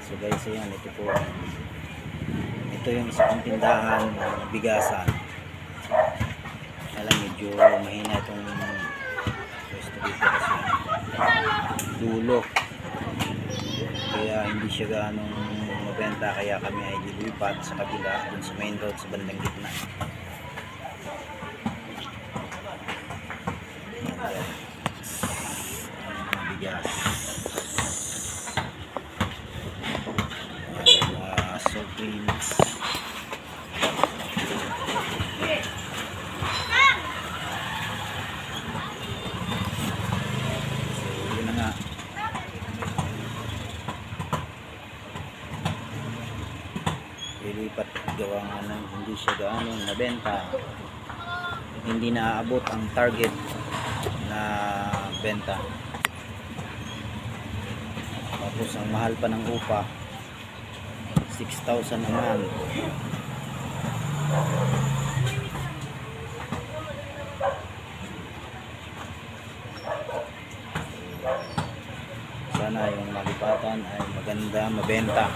So guys, ayan, ito po. Ito yung isang tindahan ng bigasan. Alam, medyo mahina itong pwesto dito kasi dulo. Kaya hindi siya gaanong mabenta, kaya kami ay lilipat sa kabila dun sa main road sa bandang gitna. Bigas. Soft drinks. So, yun na nga. Lilipat gawa nga ng hindi siya gaanong nabenta. Hindi naaabot ang target na benta. Tapos ang mahal pa ng upa, 6,000 naman. Sana yung malipatan ay maganda, mabenta.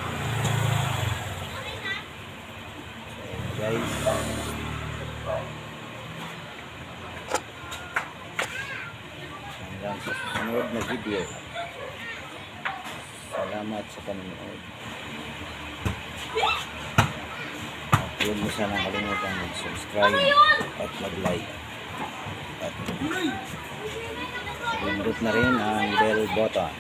So guys, hanggang sa susunod na video. Salamat sa panonood. At huwag mo sanang kalimutan mag-subscribe at mag-like. At pindot na rin ang bell button.